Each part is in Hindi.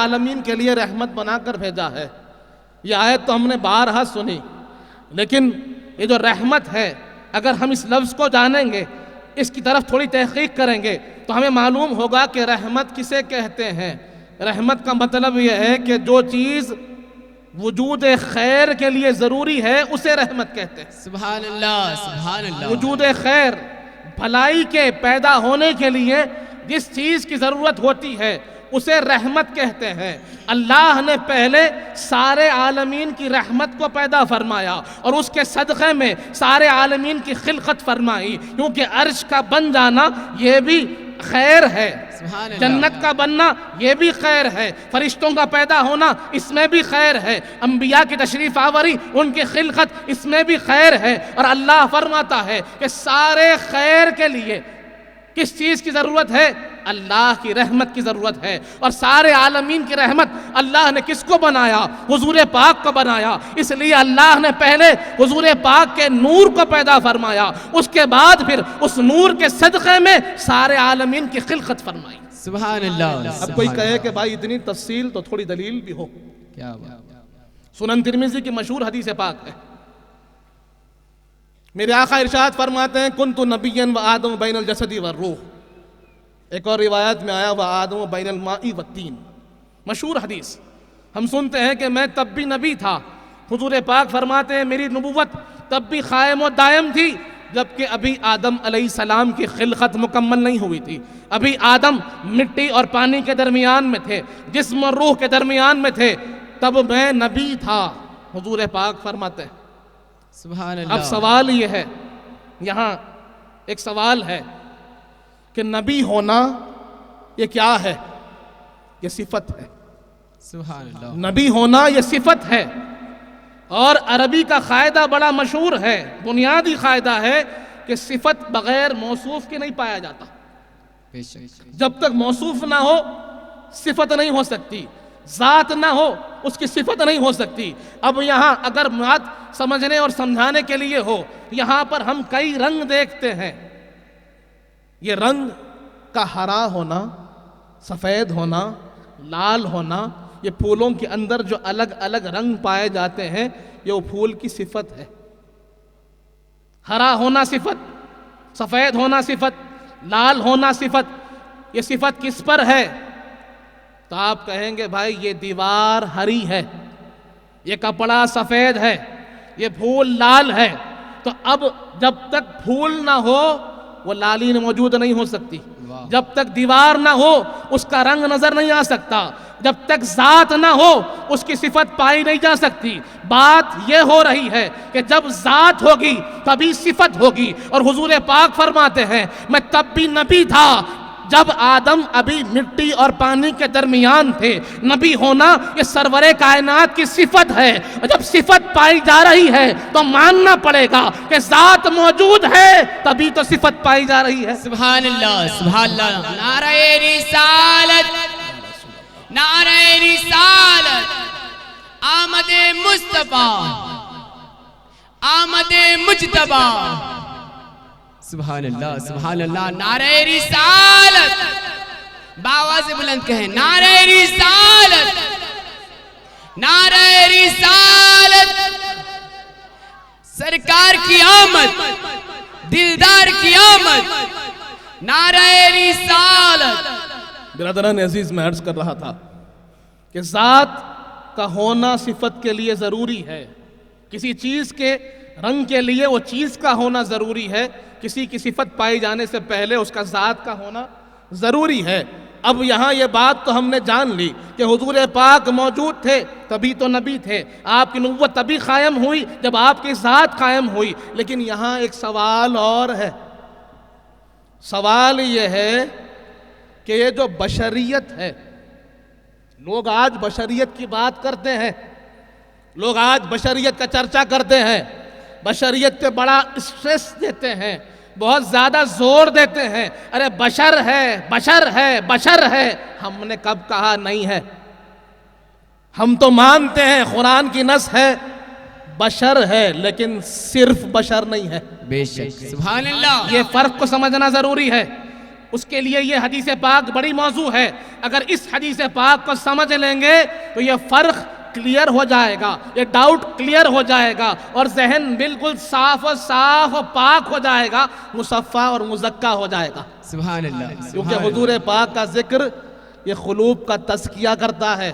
आलमीन के लिए रहमत बनाकर भेजा है। ये आयत तो हमने बारहा सुनी, लेकिन ये जो रहमत है, अगर हम इस लफ्ज़ को जानेंगे, इसकी तरफ थोड़ी तहक़ीक़ करेंगे तो हमें मालूम होगा कि रहमत किसे कहते हैं। रहमत का मतलब यह है कि जो चीज़ वजूद खैर के लिए ज़रूरी है उसे रहमत कहते हैं। सुभान अल्लाह, सुभान अल्लाह। वजूद खैर, भलाई के पैदा होने के लिए जिस चीज़ की ज़रूरत होती है उसे रहमत कहते हैं। अल्लाह ने पहले सारे आलमीन की रहमत को पैदा फरमाया और उसके सदक़े में सारे आलमीन की खिलकत फरमाई, क्योंकि अर्श का बन जाना ये भी खैर है, जन्नत का बनना ये भी खैर है, फरिश्तों का पैदा होना इसमें भी खैर है, अंबिया की तशरीफ़ आवरी, उनकी खिलकत इसमें भी खैर है। और अल्लाह फरमाता है कि सारे खैर के लिए किस चीज़ की ज़रूरत है? अल्लाह की रहमत की ज़रूरत है। और सारे आलमीन की रहमत अल्लाह ने किसको बनाया? हुजूर पाक को बनाया। इसलिए अल्लाह ने पहले हुजूर पाक के नूर को पैदा फरमाया, उसके बाद फिर उस नूर के सदक़े में सारे आलमीन की खिलकत फरमाई। सुभान अल्लाह। अब कोई कहे कि भाई इतनी तफसील तो थोड़ी दलील भी हो। क्या बात। सुनन तिरमिज़ी की मशहूर हदीस पाक है, मेरे आका इरशाद फरमाते हैं, कुन्तु नबिय्यन व आदम बैनल जसदी व रूह। एक और रिवायत में आया, व आदम बैनल माई व तीन। मशहूर हदीस। हम सुनते हैं कि मैं तब भी नबी था। हुजूर पाक फरमाते हैं मेरी नबुव्वत तब भी कायम और दायम थी जबकि अभी आदम अलैहिस्सलाम की खिलकत मुकम्मल नहीं हुई थी। अभी आदम मिट्टी और पानी के दरमियान में थे, जिस्म और रूह के दरमियान में थे, तब मैं नबी था। हुजूर पाक फरमाते हैं। सुभान अल्लाह। अब सवाल ये है, यहाँ एक सवाल है कि नबी होना ये क्या है? ये सिफत है। सुभान अल्लाह। नबी होना ये सिफत है। और अरबी का कायदा बड़ा मशहूर है, बुनियादी कायदा है कि सिफत बगैर मौसूफ के नहीं पाया जाता। जब तक मौसूफ ना हो सिफत नहीं हो सकती, ज़ात ना हो उसकी सिफत नहीं हो सकती। अब यहाँ अगर बात समझने और समझाने के लिए हो, यहाँ पर हम कई रंग देखते हैं। ये रंग का हरा होना, सफ़ेद होना, लाल होना, ये फूलों के अंदर जो अलग अलग रंग पाए जाते हैं, ये वो फूल की सिफत है। हरा होना सिफत, सफ़ेद होना सिफत, लाल होना सिफत। ये सिफत किस पर है? तो आप कहेंगे भाई ये दीवार हरी है, ये कपड़ा सफ़ेद है, ये फूल लाल है। तो अब जब तक फूल ना हो वो लालीन मौजूद नहीं हो सकती, जब तक दीवार ना हो उसका रंग नजर नहीं आ सकता, जब तक ज़ात ना हो उसकी सिफत पाई नहीं जा सकती। बात यह हो रही है कि जब ज़ात होगी तभी सिफत होगी। और हुजूर पाक फरमाते हैं मैं तब भी नबी था जब आदम अभी मिट्टी और पानी के दरमियान थे। नबी होना ये सरवरे कायनात की सिफत है। और जब सिफत पाई जा रही है तो मानना पड़ेगा कि ज़ात मौजूद है, तभी तो सिफत पाई जा रही है। सुभान अल्लाह, सुभान अल्लाह। नारे रिसालत, नारे रिसालत, आमदे मुस्तफा, आमदे मुजतबा। सुभान अल्लाह, सुभान अल्लाह। नारे रिसालत, बावाज़ बुलंद कहें, नारे रिसालत, नारे रिसालत। सरकार की आमद, दिलदार की आमद, नारे रिसालत। बिरादरान अजीज, मैं अर्ज कर रहा था कि ज़ात का होना सिफत के लिए ज़रूरी है। किसी चीज़ के रंग के लिए वो चीज़ का होना ज़रूरी है। किसी की सिफत पाई जाने से पहले उसका ज़ात का होना ज़रूरी है। अब यहाँ ये बात तो हमने जान ली कि हुजूर पाक मौजूद थे तभी तो नबी थे। आपकी नबुव्वत तभी कायम हुई जब आपकी ज़ात कायम हुई। लेकिन यहाँ एक सवाल और है। सवाल ये है कि ये जो बशरियत है, लोग आज बशरियत की बात करते हैं, लोग आज बशरियत का चर्चा करते हैं, बशरियत पे बड़ा स्ट्रेस देते हैं, बहुत ज़्यादा जोर देते हैं। अरे बशर है, बशर है, बशर है। हमने कब कहा नहीं है? हम तो मानते हैं कुरान की नस है, बशर है, लेकिन सिर्फ बशर नहीं है। बेशक, सुभान अल्लाह। ये फ़र्क को समझना ज़रूरी है। उसके लिए ये हदीस पाक बड़ी मौजू है। अगर इस हदीस पाक को समझ लेंगे तो ये फ़र्क क्लियर हो जाएगा, ये डाउट क्लियर हो जाएगा और जहन बिल्कुल साफ और पाक हो जाएगा, मुसफ़ा और मुज़क्का हो जाएगा। सुभान अल्लाह। क्योंकि हुजूर पाक का जिक्र ये क़ुलूब का तज़किया करता है।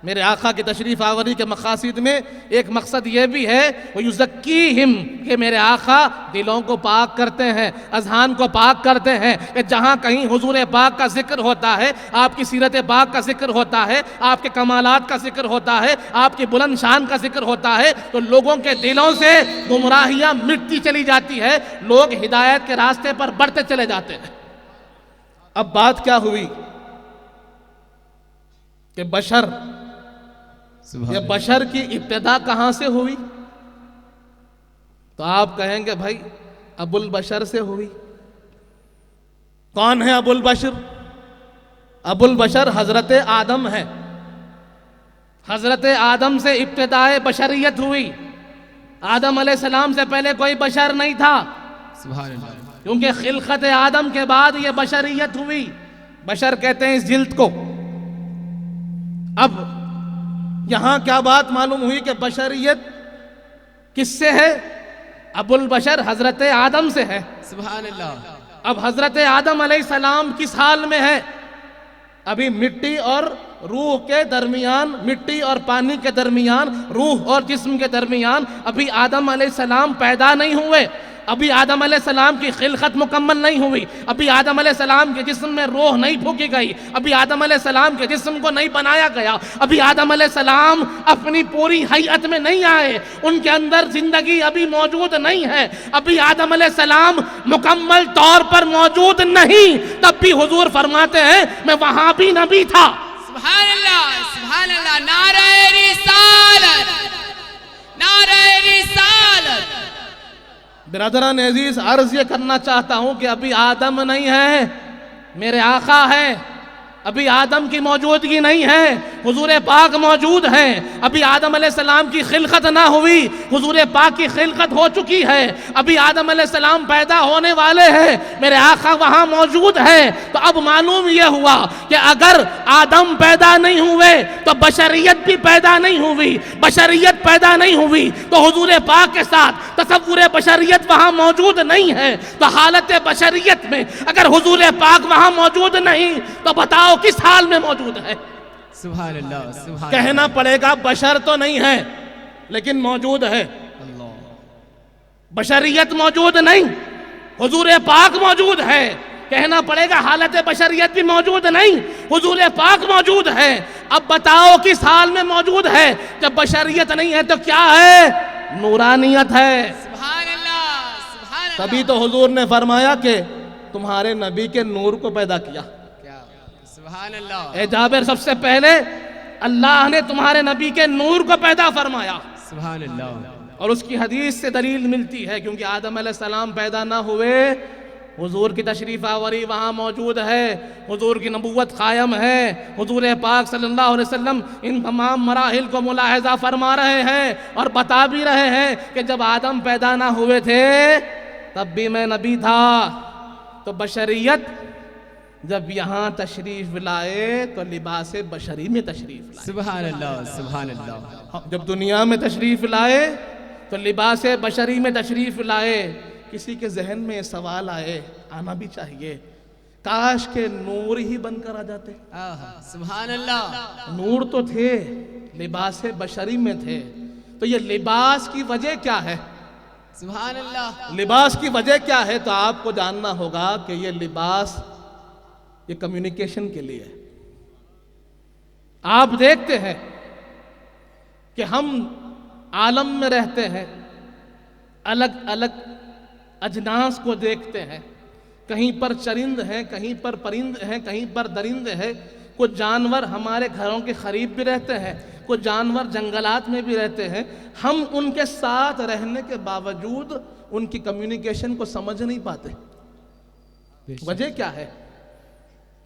मेरे आका की तशरीफ़ आवरी के मक़ासिद में एक मकसद ये भी है वो युज़क्कीहिम, कि मेरे आका दिलों को पाक करते हैं, अज़हान को पाक करते हैं। कि जहाँ कहीं हुजूर पाक का जिक्र होता है, आपकी सीरत पाक का जिक्र होता है, आपके कमालात का जिक्र होता है, आपकी बुलंद शान का जिक्र होता है, तो लोगों के दिलों से गुमराहियाँ मिटती चली जाती है, लोग हिदायत के रास्ते पर बढ़ते चले जाते हैं। अब बात क्या हुई कि बशर, ये बशर की इब्तिदा कहाँ से हुई? तो आप कहेंगे भाई अबुल बशर से हुई। कौन है अबुल बशर? अबुल बशर हजरत आदम है। हजरत आदम से इब्तिदाए बशरियत हुई। आदम अलैहिस्सलाम से पहले कोई बशर नहीं था, क्योंकि खिलकत आदम के बाद ये बशरियत हुई। बशर कहते हैं इस जिल्द को। अब यहां क्या बात मालूम हुई कि बशरियत किससे है? अबुल बशर हजरत आदम से है। सुभान अल्लाह। अब हजरत आदम अलैहिस्सलाम किस हाल में है? अभी मिट्टी और रूह के दरमियान, मिट्टी और पानी के दरमियान, रूह और जिस्म के दरमियान अभी आदम अलैहिस्सलाम पैदा नहीं हुए। अभी आदम अलैहिस्सलाम की खिलकत मुकम्मल नहीं हुई। अभी आदम अलैहिस्सलाम के जिस्म में रूह नहीं फूकी गई। अभी आदम अलैहिस्सलाम के जिस्म को नहीं बनाया गया। अभी आदम अलैहिस्सलाम अपनी पूरी हैयत में नहीं आए, उनके अंदर जिंदगी अभी मौजूद नहीं है। अभी आदम अलैहिस्सलाम मुकम्मल तौर पर मौजूद नहीं, तब भी हुजूर फरमाते हैं मैं वहां भी नबी था। सुभान अल्लाह, सुभान अल्लाह। नारे रिसालत, नारे रिसालत। बिरादरान अजीज, अर्ज ये करना चाहता हूं कि अभी आदम नहीं है, मेरे आका है। अभी आदम की मौजूदगी नहीं है, हुजूर पाक मौजूद हैं। अभी आदम अलैहिस्सलाम की खिलकत ना हुई, हुजूर पाक की खिलकत हो चुकी है। अभी आदम अलैहिस्सलाम पैदा होने वाले हैं, मेरे आका वहां मौजूद है। तो अब मालूम यह हुआ कि अगर आदम पैदा नहीं हुए तो बशरियत भी पैदा नहीं हुई। बशरियत पैदा नहीं हुई तो हुजूर पाक के साथ तसव्वुर बशरियत वहां मौजूद नहीं है। तो हालत बशरियत में अगर हुजूर पाक वहां मौजूद नहीं तो बताओ किस हाल में मौजूद है? सुभान अल्लाह, सुभान। कहना पड़ेगा बशर तो नहीं है लेकिन मौजूद है। बशरियत मौजूद नहीं, हुजूर पाक मौजूद है। कहना पड़ेगा हालत बशरियत भी मौजूद नहीं, हुजूर पाक मौजूद है। अब बताओ किस हाल में मौजूद है? जब बशरियत नहीं है तो क्या है? नूरानियत है। सुभान अल्लाह, सुभान अल्लाह। तभी तो हुजूर ने फरमाया कि तुम्हारे नबी के नूर को पैदा किया। सुभान अल्लाह। ए जाबिर, सबसे पहले अल्लाह ने तुम्हारे नबी के नूर को पैदा फरमाया। सुभान अल्लाह। और उसकी हदीस से दलील मिलती है, क्योंकि आदम अलैहिस्सलाम पैदा ना हुए, हुजूर की तशरीफ आवरी वहाँ मौजूद है, हुजूर की नबूवत कायम है। हुजूर पाक सल्लल्लाहु अलैहि वसल्लम इन तमाम मराहिल को मुलाहिजा फरमा रहे हैं और बता भी रहे हैं कि जब आदम पैदा ना हुए थे तब भी मैं नबी था। तो बशरियत जब यहाँ तशरीफ लाए तो लिबास बशरी में तशरीफ लाए। सुभान अल्लाह, सुभान अल्लाह। जब दुनिया में तशरीफ लाए तो लिबास बशरी में तशरीफ लाए। किसी के जहन में सवाल आए, आना भी चाहिए, काश के नूर ही बनकर आ जाते। सुभान अल्लाह। नूर तो थे, लिबास बशरी में थे, तो ये लिबास की वजह क्या है? सुभान अल्लाह। लिबास की वजह क्या है? तो आपको जानना होगा कि ये लिबास ये कम्युनिकेशन के लिए। आप देखते हैं कि हम आलम में रहते हैं, अलग अलग अजनास को देखते हैं। कहीं पर चरिंद हैं, कहीं पर परिंद हैं, कहीं पर दरिंद है। कुछ जानवर हमारे घरों के करीब भी रहते हैं, कुछ जानवर जंगलात में भी रहते हैं। हम उनके साथ रहने के बावजूद उनकी कम्युनिकेशन को समझ नहीं पाते। वजह क्या है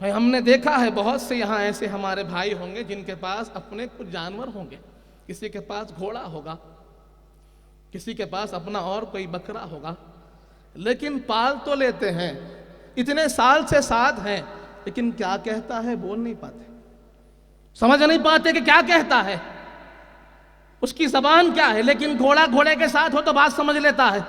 भाई? हमने देखा है बहुत से यहाँ ऐसे हमारे भाई होंगे जिनके पास अपने कुछ जानवर होंगे। किसी के पास घोड़ा होगा, किसी के पास अपना और कोई बकरा होगा, लेकिन पाल तो लेते हैं। इतने साल से साथ हैं, लेकिन क्या कहता है बोल नहीं पाते, समझ नहीं पाते कि क्या कहता है, उसकी जबान क्या है। लेकिन घोड़ा घोड़े के साथ हो तो बात समझ लेता है।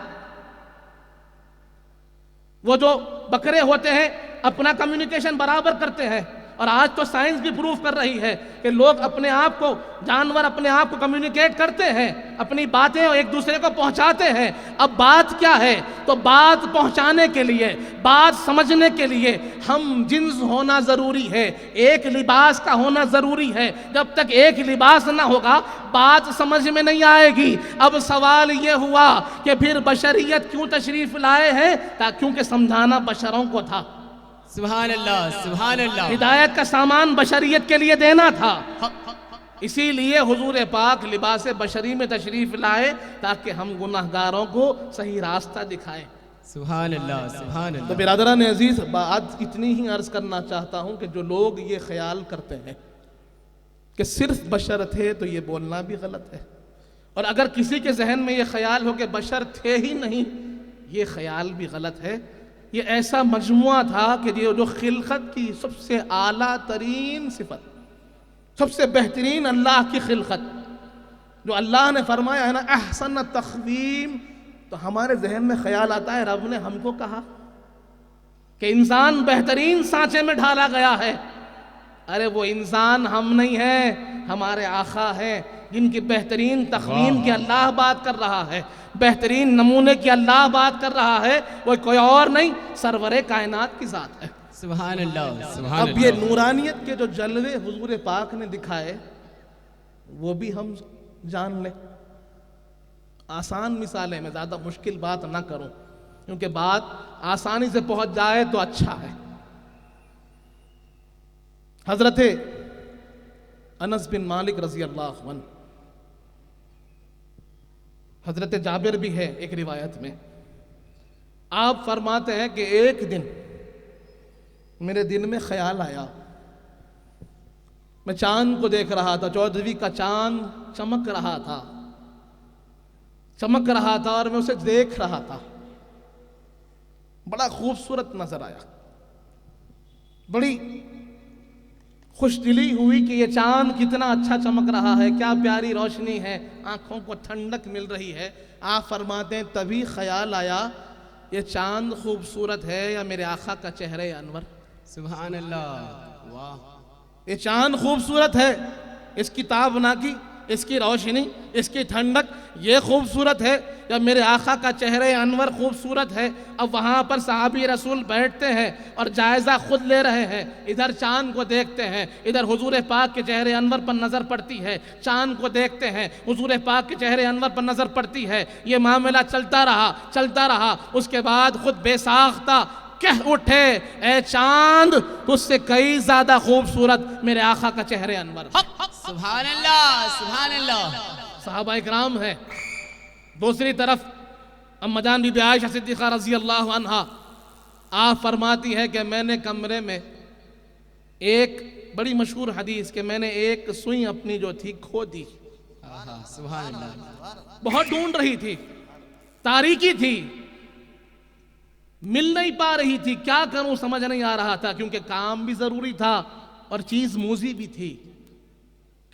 वो जो बकरे होते हैं अपना कम्युनिकेशन बराबर करते हैं, और आज तो साइंस भी प्रूफ कर रही है कि लोग अपने आप को, जानवर अपने आप को कम्युनिकेट करते हैं, अपनी बातें एक दूसरे को पहुंचाते हैं। अब बात क्या है, तो बात पहुंचाने के लिए, बात समझने के लिए हम जिन्स होना ज़रूरी है, एक लिबास का होना ज़रूरी है। जब तक एक लिबास ना होगा बात समझ में नहीं आएगी। अब सवाल ये हुआ कि फिर बशरियत क्यों तशरीफ़ लाए हैं, क्योंकि समझाना बशरों को था। सुभान अल्लाह, सुभान अल्लाह। हिदायत का सामान बशरियत के लिए देना था, इसीलिए हुजूर पाक लिबास बशरी में तशरीफ लाए ताकि हम गुनाहगारों को सही रास्ता दिखाएं। सुभान अल्लाह, सुभान तो अल्लाह। बिरादरान अजीज, बात इतनी ही अर्ज करना चाहता हूं कि जो लोग ये ख्याल करते हैं कि सिर्फ बशर थे तो ये बोलना भी गलत है, और अगर किसी के जहन में ये ख्याल हो कि बशर थे ही नहीं, ये ख्याल भी गलत है। ये ऐसा मजमुआ था कि ये जो खिलकत की सबसे आला तरीन सिफत, सबसे बेहतरीन अल्लाह की खिलकत, जो अल्लाह ने फरमाया है ना अहसन तक़वीम, तो हमारे जहन में ख्याल आता है रब ने हमको कहा कि इंसान बेहतरीन सांचे में ढाला गया है। अरे वो इंसान हम नहीं है, हमारे आका है जिनकी बेहतरीन तक़वीम की अल्लाह बात कर रहा है, बेहतरीन नमूने की अल्लाह बात कर रहा है, वो कोई और नहीं, सरवरे कायनात की ज़ात है। सुभान अल्लाह, सुभान अब ये नूरानियत के जो जलवे हुजूर पाक ने दिखाए वो भी हम जान लें। आसान मिसालें, मैं ज़्यादा मुश्किल बात ना करूं क्योंकि बात आसानी से पहुंच जाए तो अच्छा है। हजरत अनस बिन मालिक रजी अल्लाह अन्हु, हजरत जाबिर भी है एक रिवायत में, आप फरमाते हैं कि एक दिन मेरे दिल में ख्याल आया, मैं चांद को देख रहा था, 14वीं का चांद चमक रहा था और मैं उसे देख रहा था, बड़ा खूबसूरत नजर आया, बड़ी खुशदिली हुई कि ये चांद कितना अच्छा चमक रहा है, क्या प्यारी रोशनी है, आंखों को ठंडक मिल रही है। आप फरमाते हैं तभी ख्याल आया ये चांद खूबसूरत है या मेरे आका का चेहरे अनवर। सुभान अल्लाह, वाह। ये चांद खूबसूरत है, इसकी ताबना की, इसकी रोशनी, इसकी ठंडक, ये खूबसूरत है या मेरे आका का चेहरे अनवर खूबसूरत है। अब वहाँ पर सहाबी रसूल बैठते हैं और जायज़ा खुद ले रहे हैं, इधर चांद को देखते हैं, इधर हुजूर पाक के चेहरे अनवर पर नज़र पड़ती है, चांद को देखते हैं, हुजूर पाक के चेहरे अनवर पर नज़र पड़ती है। ये मामला चलता रहा। उसके बाद खुद बेसाख्ता कह उठे, ए चांद तुझसे कई ज्यादा खूबसूरत मेरे आका का चेहरे अनवर। सुभान अल्लाह, सुभान अल्लाह। सहाबा इकराम है। दूसरी तरफ अम्मा जान बीबी आयशा सिद्दीक़ा रज़ी अल्लाह अन्हा, आप फरमाती है कि मैंने कमरे में एक बड़ी मशहूर हदीस कि मैंने एक सुई अपनी जो थी खो दी। सुभान अल्लाह। बहुत ढूंढ रही थी, तारीकी थी, मिल नहीं पा रही थी, क्या करूं समझ नहीं आ रहा था, क्योंकि काम भी जरूरी था और चीज मूजी भी थी,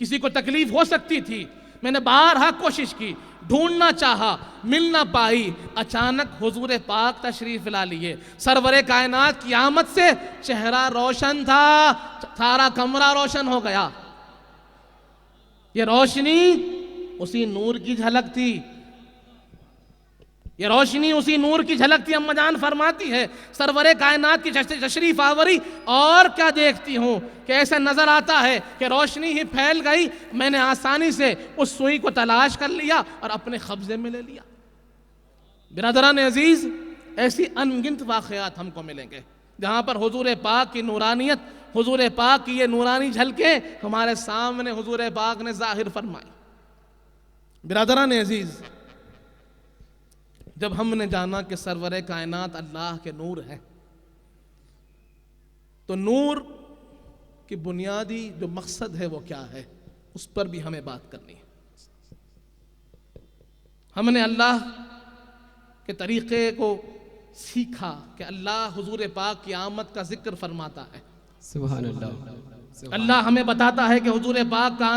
किसी को तकलीफ हो सकती थी। मैंने बारहा कोशिश की, ढूंढना चाहा, मिल ना पाई। अचानक हुजूर पाक तशरीफ ला लिए, सरवरे कायनात की आमद से चेहरा रोशन था, सारा कमरा रोशन हो गया। ये रोशनी उसी नूर की झलक थी, ये रोशनी उसी नूर की झलक थी। अम्मा जान फरमाती है सरवरे कायनात की तशरीफ आवरी, और क्या देखती हूँ कि ऐसा नजर आता है कि रोशनी ही फैल गई, मैंने आसानी से उस सुई को तलाश कर लिया और अपने कब्जे में ले लिया। बिरादरान अजीज, ऐसी अनगिनत वाक़यात हमको मिलेंगे जहाँ पर हुजूर पाक की नूरानियत, हुजूर पाक की ये नूरानी झलके हमारे सामने हुजूर पाक ने जाहिर फरमाई। बिरादरान अजीज, जब हमने जाना कि सरवरे कायनात अल्लाह के नूर है, तो नूर की बुनियादी जो मकसद है वो क्या है, उस पर भी हमें बात करनी है। हमने अल्लाह के तरीक़े को सीखा कि अल्लाह हुजूर पाक की आमद का जिक्र फरमाता है। सुभान अल्लाह। अल्लाह हमें बताता है कि हुजूर पाक का